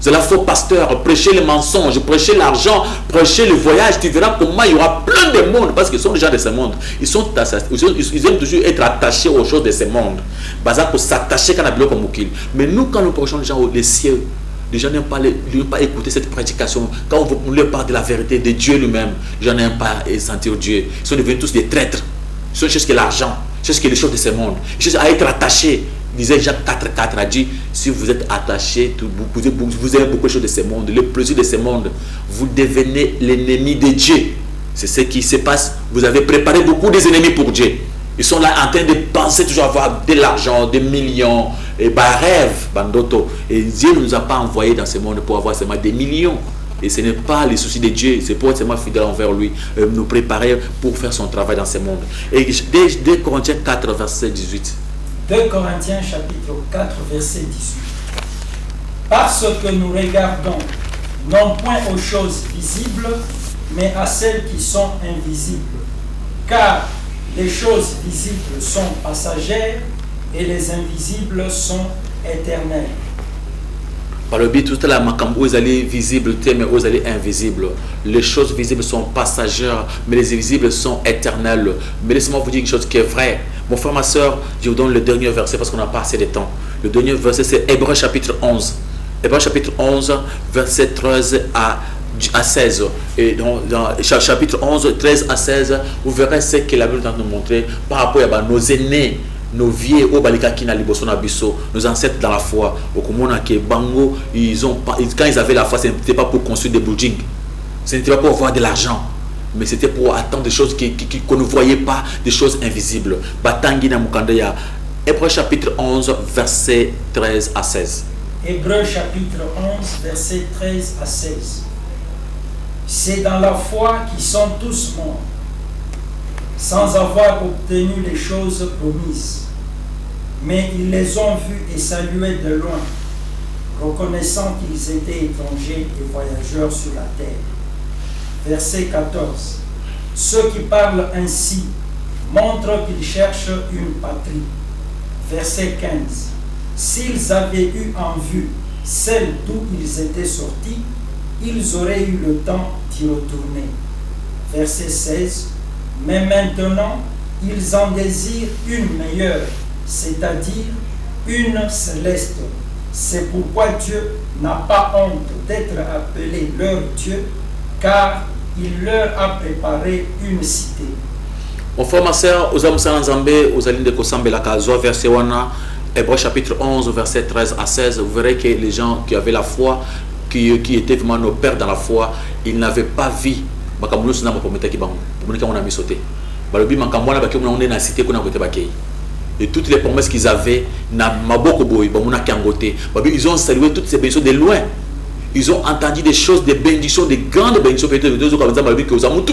C'est la faux pasteur, prêcher les mensonges, prêcher l'argent, prêcher le voyage. Tu verras comment il y aura plein de monde parce qu'ils sont déjà de ce monde. Ils aiment toujours être attachés aux choses de ce monde. Baza pour s'attacher quand on a comme mais nous, quand nous prêchons les gens les cieux, les gens n'aiment pas écouter cette prédication. Quand on leur parle de la vérité de Dieu lui-même, les gens n'aiment pas sentir Dieu. Ils sont devenus tous des traîtres. Ils sont cherchent que l'argent, cherchent que les choses de ce monde. Ils cherchent à être attachés. Disait Jacques 4.4 a dit, si vous êtes attaché, vous avez beaucoup de choses de ce monde, le plaisir de ce monde, vous devenez l'ennemi de Dieu. C'est ce qui se passe. Vous avez préparé beaucoup des ennemis pour Dieu. Ils sont là en train de penser toujours avoir de l'argent, des millions, et rêve, bandoto. Et Dieu ne nous a pas envoyés dans ce monde pour avoir seulement des millions. Et ce n'est pas les soucis de Dieu, c'est pour être seulement fidèle envers lui, nous préparer pour faire son travail dans ce monde. Et dès Corinthiens 4, verset 18. 2 Corinthiens chapitre 4 verset 18. Parce que nous regardons non point aux choses visibles, mais à celles qui sont invisibles. Car les choses visibles sont passagères et les invisibles sont éternelles. Par le but, tout à la makambo, vous allez visibles, mais vous allez invisibles. Les choses visibles sont passagères, mais les invisibles sont éternelles. Mais laissez-moi vous dire une chose qui est vraie. Mon frère, ma soeur, je vous donne le dernier verset parce qu'on n'a pas assez de temps. Le dernier verset, c'est Hébreux chapitre 11. Hébreux chapitre 11, verset 13 à 16. Et dans chapitre 11, 13 à 16, vous verrez ce que la Bible tente de nous montrer par rapport à nos aînés, nos vieux, nos ancêtres dans la foi. Au Komona qui Bango, quand ils avaient la foi, ce n'était pas pour construire des buildings, ce n'était pas pour avoir de l'argent, mais c'était pour attendre des choses qu'on ne voyait pas, des choses invisibles. Batangi na Mukandaya. Hébreux chapitre 11, verset 13 à 16. Hébreux chapitre 11, verset 13 à 16. C'est dans la foi qu'ils sont tous morts, sans avoir obtenu les choses promises. Mais ils les ont vus et salués de loin, reconnaissant qu'ils étaient étrangers et voyageurs sur la terre. Verset 14. Ceux qui parlent ainsi montrent qu'ils cherchent une patrie. Verset 15. S'ils avaient eu en vue celle d'où ils étaient sortis, ils auraient eu le temps d'y retourner. Verset 16. Mais maintenant, ils en désirent une meilleure, c'est-à-dire une céleste. C'est pourquoi Dieu n'a pas honte d'être appelé leur Dieu, car il leur a préparé une cité. Mon frère, ma soeur, aux Amusans Zambé, aux Aline de Kosambe la Kazo, verset 1, Hébreux chapitre 11, verset 13 à 16, vous verrez que les gens qui avaient la foi, qui étaient vraiment nos pères dans la foi, ils n'avaient pas vu. Et toutes les promesses qu'ils avaient, ils ont salué toutes ces bénédictions de loin. Ils ont entendu des choses, des bénédictions, des grandes bénédictions. Peut-être que vous avez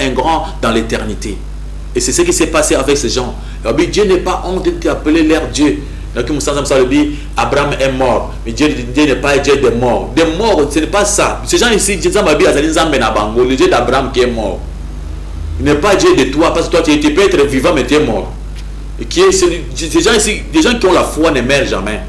un grand dans l'éternité. Et c'est ce qui s'est passé avec ces gens. Dieu n'est pas honte d'appeler leur Dieu. Abraham est mort, mais Dieu n'est pas Dieu des morts. Des morts, ce n'est pas ça. Ces gens ici, le Dieu d'Abraham qui est mort. Il n'est pas Dieu de toi, parce que toi tu peux être vivant, mais tu es mort. Et ces gens ici, des gens qui ont la foi ne meurent jamais.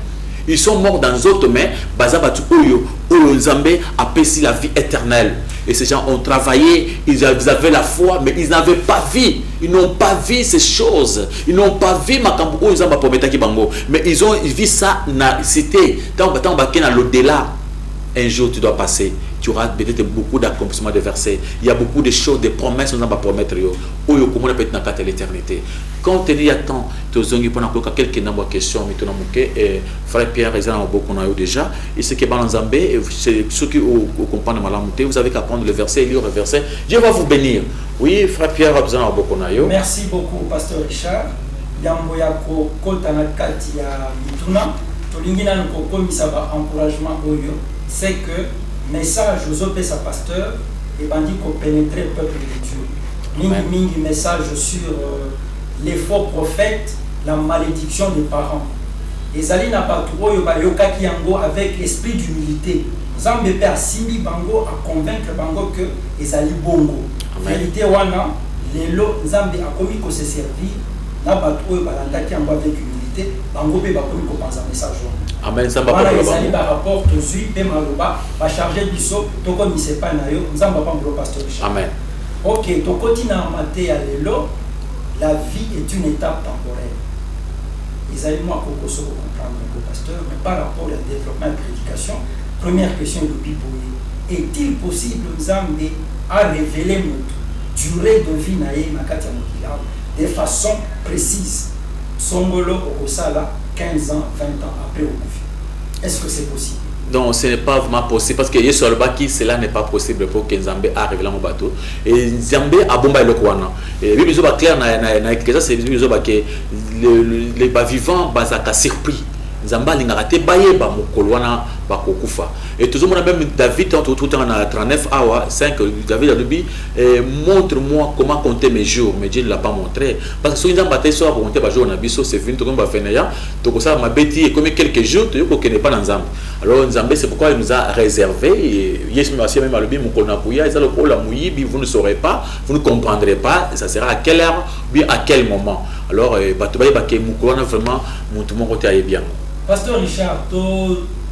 Ils sont morts dans d'autres mains. Bazabatu Oyo, Nzambe a payé la vie éternelle. Et ces gens ont travaillé, ils avaient la foi, mais ils n'avaient pas vu. Ils n'ont pas vu ces choses. Ils n'ont pas vu Makambu Nzamba Pometa Kibango. Mais ils ont vu ça dans la cité. Dans l'au-delà. Un jour tu dois passer. Tu auras peut-être beaucoup d'accomplissements de versets. Il y a beaucoup de choses, des promesses qu'on va promettre. Oyo comment peut être dans l'éternité. Quand tu y attends, tu as quelques questions, mais frère Pierre, ils ont beaucoup déjà. Et ce qui est dans Zambé, ceux qui comprennent Malamouté, vous avez qu'à prendre le verset, lire le verset. Dieu va vous bénir. Oui, frère Pierre, vous en avez beaucoup. Merci beaucoup, pasteur Richard. Yambo yako kota na kati ya mituna. Tolingina nko misaba encouragement oyo. C'est que message aux autres sa pasteur et bandit qu'on pénétrer le peuple de Dieu. Mingi message sur les faux prophètes, la malédiction des parents. ezali na bato oyo bayokaki yango avec esprit d'humilité. Nzambe pe asimbi bango a convaincre bango que ezali bongo. Vérité wana lelo Nzambe akomi ko se servir na bato oyo balandaki yango avec humilité, bango pe bakomi ko penser message wana. Amen. Nzambe Voilà, pa ezali ba rapport tozui pe maloba ba charger biso toko misepa na yo Nzambe pa mbolo pasteur Richard. Amen. OK, tokoti na maté ya lelo, la vie est une étape temporaire. Ezali moi koko so comprendre le pasteur, mais par rapport au développement et prédication, première question de Bible, est-il possible Nzambe à révéler notre durée de vie na ye makati ya mokila de façon précise? Songolo okosala 15 ans, 20 ans après okufi. Est-ce que c'est possible? Donc ce n'est pas vraiment possible parce que Yesu Alobaki cela n'est pas possible pour que Nzambe a révélé mon bateau et Nzambe a bomba le kwana et biso ba clair na que ça c'est biso ba que les vivants bazaka surpris Nzambe alingaka te bayeba mokolo wana bakokufa et toujours mon même David tout en 39 awa 5 David a dit montre-moi comment compter mes jours, mais Dieu ne l'a pas montré parce que si Nzambe a soit pour compter ba jour na biso c'est fini to comme ba fenaya to ko ça ma bêtise et comme quelques jours to ko n'est pas dans Nzambe. Alors Nzambe c'est pourquoi il nous a réservé Yesu même a lobi mokolo na kuya ça le la muyibi vous ne saurez pas, vous ne comprendrez pas ça sera à quelle heure bien à quel moment. Alors bato ba ke mokolo na vraiment tout le monde côté bien. Pasteur Richard,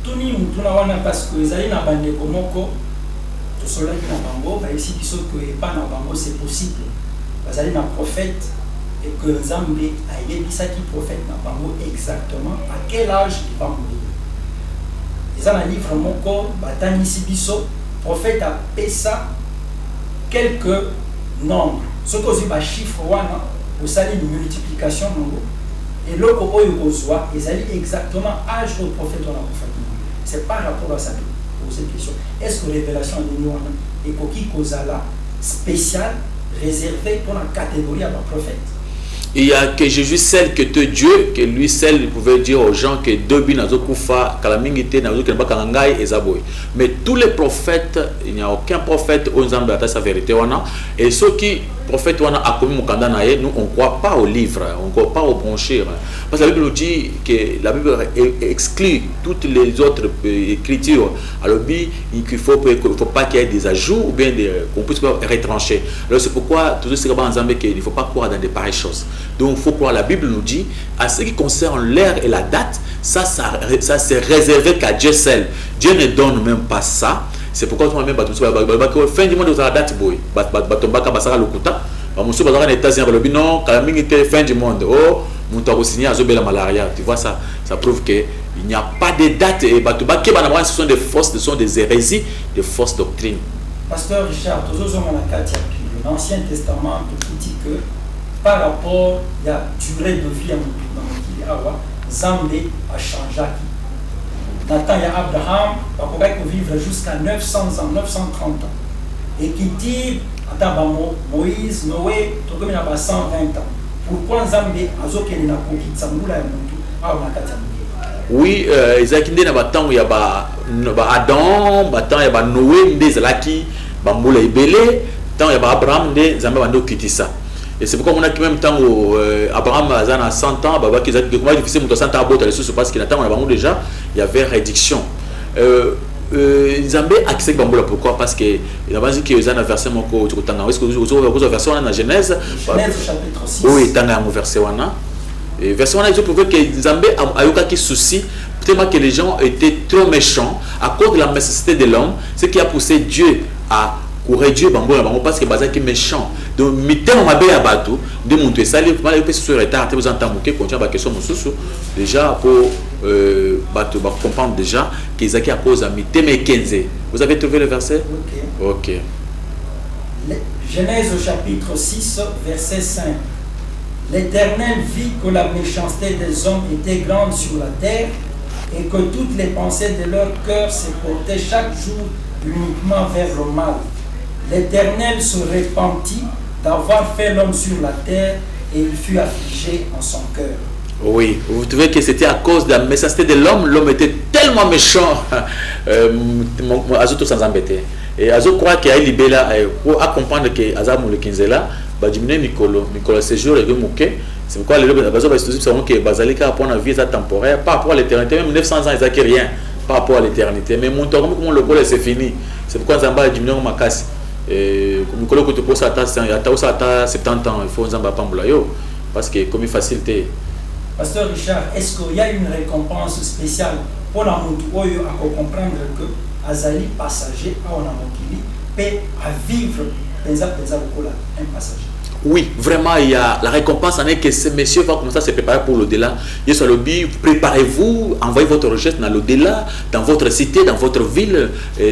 tuni mutuna wana parce que ezali na bande komoko to solaki na bango ba ici biso que pas na bango c'est possible. Bazali na prophète et que Nzambe a yebisaki prophète na bango exactement à quel âge il va mourir. Ezali na livre moko batangisi biso prophète a pesa quelques nombres. Ce que aussi ba chiffre wana osali une multiplication nango. Et l'autre oyo kozwa ezali exactement âge au prophète wana kofaki. C'est par rapport à ça que pose cette question. Est-ce que révélation de nous est koki kozala spécial réservé pour la catégorie à la prophète? Il y a que Jésus seul que Dieu que lui seul pouvait dire aux gens que Dobi nazo kufa kalamingite nazo kenba kangai ezaboy. Mais tous les prophètes, il n'y a aucun prophète où Nzambe ata sa vérité wana et ceux qui prophète wana a commis mukanda na ye, nous on croit pas au livre, on croit pas au branchir parce que la Bible nous dit que la Bible exclut toutes les autres écritures. Alors il faut pas qu'il y ait des ajouts ou bien qu'on puisse retrancher. Alors c'est pourquoi toujours c'est comme Nzambe qu'il ne faut pas croire dans des pareilles choses. Donc il faut croire, la Bible nous dit, à ce qui concerne l'heure et la date, ça c'est réservé qu'à Dieu seul. Dieu ne donne même pas ça. C'est pourquoi tout le monde fin du monde de la date boy. Batombaka basara lokuta. Bamusu basara na États-Unis le non, quand mingi fin du monde. Oh, muntako signé azobela malaria. Tu vois ça prouve que il n'y a pas de date et batobaki banabran ce sont des fausses, ce sont des hérésies, des fausses doctrines. Pasteur Richard, toujours dans l'Ancien Testament, tout dit que par rapport à la durée de vie dans le Zambé a changé. Dans le temps, il y a Abraham, il va vivre jusqu'à 900 ans, 930 ans. Et qui dit, Moïse, Noé, tout comme il y a 120 ans. Pourquoi Zambé a zoké na koki tsambula ya muntu a nakati? Oui, Isaac ndé na batang ya ba Adam, batang ya ba Noé ndé zalaki ba mbula ibele, temps ya ba Abraham ndé Zambé bando kitisa. Et c'est pourquoi on a qui même temps où Abraham a 100 ans, Baba qui est difficile de 100 ans à botter les sous parce qu'il attend on a déjà il y avait réduction. Nzambe accès bambola pourquoi parce que il a dit que ils ont un verset moko tu tanga est-ce que vous avez verset dans Genèse chapitre 6. Oui, tanga un verset wana. Et verset wana ils prouvé que Nzambe a eu quelques soucis tellement que les gens étaient trop méchants à cause de la méchanceté de l'homme, ce qui a poussé Dieu à réduire bambola bango parce que bazaki méchant. Donc mitema mabe ya bato de muntu esali mal pe sur retard te besoin tamuke continue ba question mususu déjà pour bato ba comprendre déjà qu'ils a à cause de mitema 15. Vous avez trouvé le verset? OK. Genèse au chapitre 6 verset 5. L'Éternel vit que la méchanceté des hommes était grande sur la terre et que toutes les pensées de leur cœur se portaient chaque jour uniquement vers le mal. L'Éternel se repentit d'avoir fait l'homme sur la terre et il fut affligé en son cœur. Oui, vous trouvez que c'était à cause de la méchanceté de l'homme, l'homme était tellement méchant, Azoto sans embêter. Et Azo croit qu'il y a libéré là, pour comprendre que Azam le 15 là, bah diminuer Mikolo séjour et Mouké, C'est pourquoi les gens que Bazalika pour la vie temporaire par rapport à l'éternité, même 900 ans, ils n'ont rien par rapport à l'éternité. Mais mon temps, comment le bol c'est fini. C'est pourquoi Zamba a diminué ma casse. Et comme le côté pour ça, 70 ans, il faut Zamba Pambulayo. Parce que comme facilité. Pasteur Richard, est-ce qu'il y a une récompense spéciale pour la Moutouoyo à comprendre que Azali passager à Onamokili peut à vivre un passager? Oui, vraiment, il y a la récompense en est que ce monsieur va commencer à se préparer pour l'au-delà. Il y a le but, préparez-vous, envoyez votre recherche dans l'au-delà, dans votre cité, dans votre ville,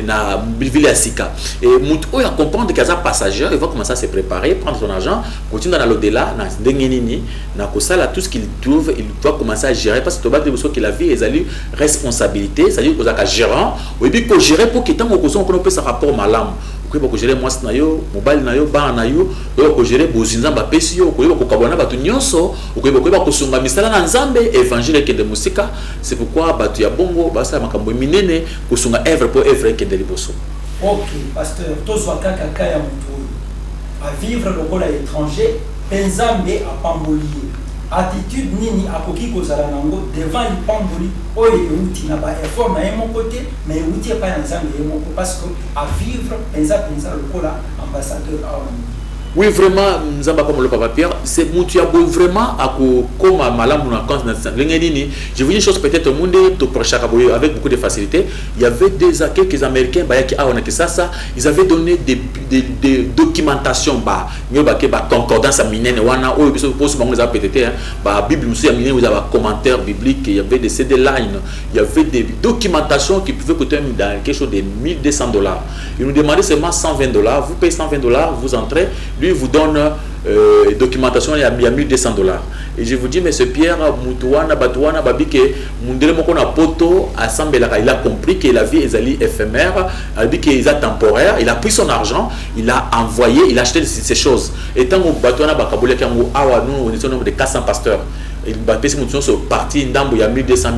dans la ville à Sika. Et Moutou a comprendre qu'il y a un passager, il va commencer à se préparer, prendre son argent, continuer dans l'au-delà, dans Dengenini, dans Kosala, tout ce qu'il trouve, il doit commencer à gérer parce que que la vie est une responsabilité, c'est-à-dire qu'il y a un gérant, ou bien qu'il gérer pour qu'il y ait un peu sa rapport malam. Vous pouvez gérer moi nayo mobile nayo ba nayo ko gérer bozinza ba pesio ko ko kabona batu nyonso ko ko sunga misala na nzambe évangile ke de musika. C'est pourquoi batu ya bongo ba sa makambo minene ko sunga œuvre pour œuvre ke de liboso. OK, pasteur, tozwa kaka ya mutu à vivre le rôle étranger penzambe a pamboli. Attitude nini akoki kozala nango devant le pamboli oye euti na ba effort na mon côté mais euti pas nzambe yemo parce que à vivre penza le kola ambassadeur a. Oui, vraiment, nous avons comme le papa Pierre, c'est Moutiabo vraiment à comme à Malam ou à je vous dis une chose peut-être au monde avec beaucoup de facilité. Il y avait quelques Américains ils avaient donné des documentations concordance à Minen wana ou Bible vous avez commentaires bibliques, il y avait des CD line, il y avait des documentations qui pouvaient coûter quelque chose de $1,200. Ils nous demandaient seulement $120, vous payez $120, vous entrez. Lui vous donne documentation, il y a $1,200. Et je vous dis, mais ce Pierre Moutouana, Batouana, Babike, Mundele Mokona Poto, il a compris que la vie est éphémère, il a dit qu'il est temporaire, il a pris son argent, il a envoyé, il a acheté ces choses. Et tant que Batouana Bakaboule, nous étions nombre de 400 pasteurs. Il va passer mon sur parti ndambo ya 1200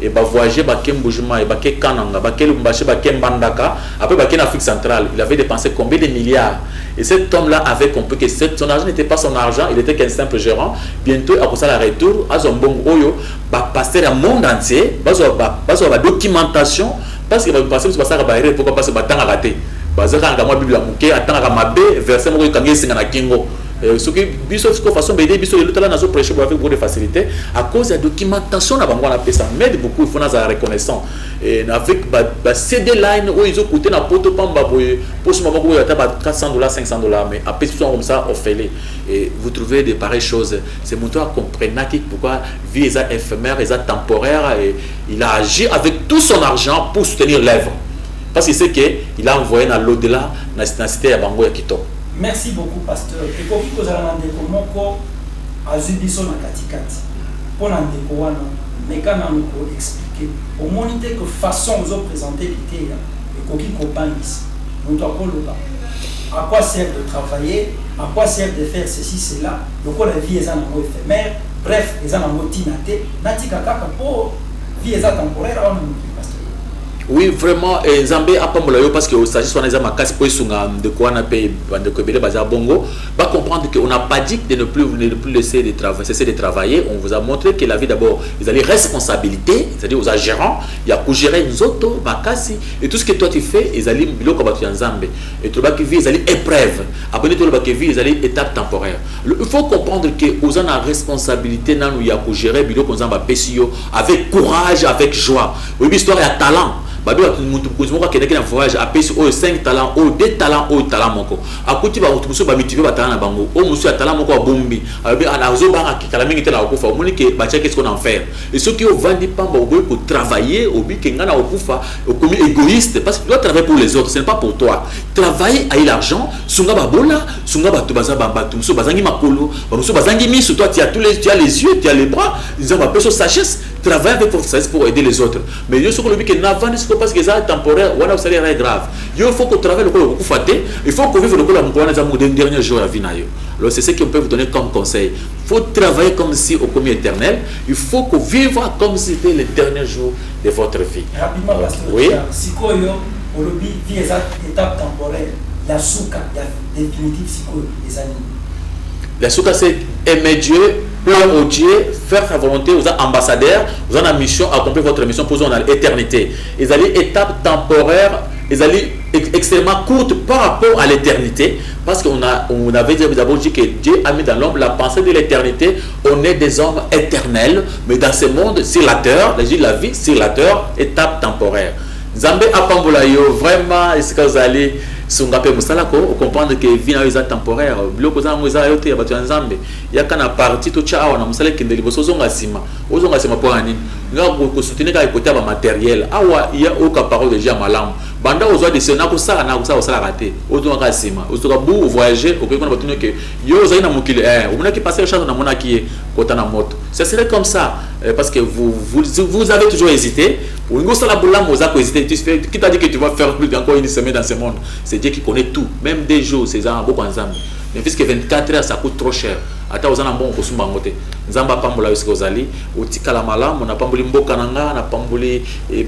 et va voyager ba Kembujuma et ba Kananga ba Kelumbashi ba Kembandaka après ba Afrique centrale. Il avait dépensé combien de milliards et cet homme là avait compris que son argent n'était pas son argent, il était qu'un simple gérant. Bientôt après ça la retour à Zombong Oyo ba passer le monde entier ba documentation parce que va passer sur ça ba pourquoi pas se batanga raté ba zaka ngama Bible muke atanga mabe verset mo kangi singa na kingo. Ce qui de façon aider biso le talent nazo prêcher avec beaucoup de facilité à cause de la documentation na bango na pesa m'aide beaucoup il faut na reconnaissant et avec ba CD line où ils ont coûté na poto pamba pour ce moment où il y a $400 $500 mais après tout comme ça on fait les et vous trouvez des pareilles choses c'est mon tour comprendre pourquoi vie est éphémère et temporaire et il a agi avec tout son argent pour soutenir l'œuvre parce qu'il sait que il a envoyé dans l'au-delà na cité ya bango ya Kitoko. Merci beaucoup, pasteur. Et pour vous avez moko azubiso na katikati. Pour l'andeko wana, mais quand on expliquer, au monité que façon vous présenter l'idée et koki kobanis. Nous doit à quoi sert de travailler, à quoi sert de faire ceci cela. Donc la vie est un mot éphémère. Bref, les gens ont tinate, natika kaka pour vie est temporaire. Oui, vraiment, Zambé a pas mal parce que s'agit soit des amakas pour de quoi on a payé de Kobele Bazar Bongo, va comprendre qu'on n'a pas dit de ne plus laisser de travailler, cesser de travailler. On vous a montré que la vie d'abord, ils ont les responsabilités, c'est-à-dire aux gérants, il y a pour gérer une auto, makasi, et tout ce que toi tu fais, ils allaient bilo comme tu en Zambé. Et tout le monde qui vit, ils allaient épreuve. Après tout le monde qui vit, ils allaient étape temporaire. Il faut comprendre que aux en a responsabilité, nan il y a pour gérer bilo comme Zamba Pesio avec courage, avec joie. Oui, l'histoire est à talent. Babi mutukuzimuka kedeke na voyage apesi o 5 talents o 2 talents o talent moko akuti ba mutukuso ba mitivé ba talent na bango o musu ya talent moko bombi abi anazo ba kala mingi tela okufa omoni ke ba qu'est-ce qu'on en fait et ceux qui ont vendu pamba au pour travailler au bi kenga na okufa okomi égoïste parce que tu dois travailler pour les autres ce n'est pas pour toi travailler a l'argent sunga ba bola sunga ba to baza ba to musu bazangi makolo ba musu bazangi misu toi tu as les yeux tu as les bras ils ont pas besoin de sagesse travailler avec votre sagesse pour aider les autres mais yo soko le bi ke na vandi parce que ça est temporaire, ou alors ça est grave. Il faut que travaille le coup il faut que vive le coup la dernier jour à vie. Alors c'est ce qu'on peut vous donner comme conseil. Il faut travailler comme si au commun éternel. Il faut que vivre comme si c'était le dernier jour de votre vie. Rapidement, pasteur. Oui. Si vous avez une étape temporaire, il y a souka, il y a définitif les animaux. La souka c'est aimer Dieu, plaire au Dieu, faire sa volonté, aux ambassadeurs, vous avez une mission, accomplir votre mission pour l'éternité. Ils allaient étape temporaire, ils allaient extrêmement courte par rapport à l'éternité, parce qu'on avait d'abord dit que Dieu a mis dans l'homme la pensée de l'éternité. On est des hommes éternels, mais dans ce monde, sur la terre, la vie sur la terre, étape temporaire. Zambé apambola yo vraiment, est-ce que vous allez sungape musalako comprendre que vie na est temporaire. Biloko za ngoza yote ya batu nzambe. Ya kana parti to chao na musale kende liboso zonga sima. Ozonga sima pour ani. Nga ko soutenir ka côté ba matériel. Awa ya oka parole de Jean Malam. Banda ozwa de sena ko sala na ko sala raté. Ozonga ka sima. Ozoka bu voyager au kona batu que yo za ina mukile on mona ki passer chance na mona ki kota na moto. Ça serait comme ça parce que vous avez toujours hésité. Pour une grosse boulame aux actes hésité. Qui t'a dit que tu vas faire plus d'encore une semaine dans ce monde? C'est Dieu qui connaît tout, même des jours, c'est ça, beaucoup ensemble. Mais puisque 24 heures, ça coûte trop cher. Ata ozana bon kosumba ngote. Nzamba pambola yoske ozali, otikala malamu, on a pamboli mboka nanga, on a pamboli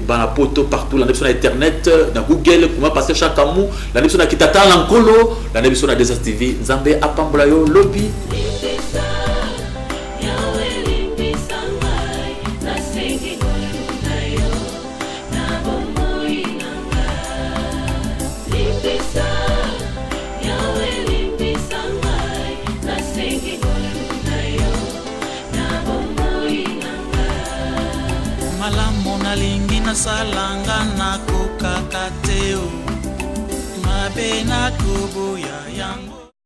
bana poto partout, la sur internet, dans Google, comment passer chaque amour, la sur na kitata lankolo, la sur na Desert TV, Nzambe apambola yo lobby. Malamu nalingi na salanga na kukakateo mabe na kubuya yango.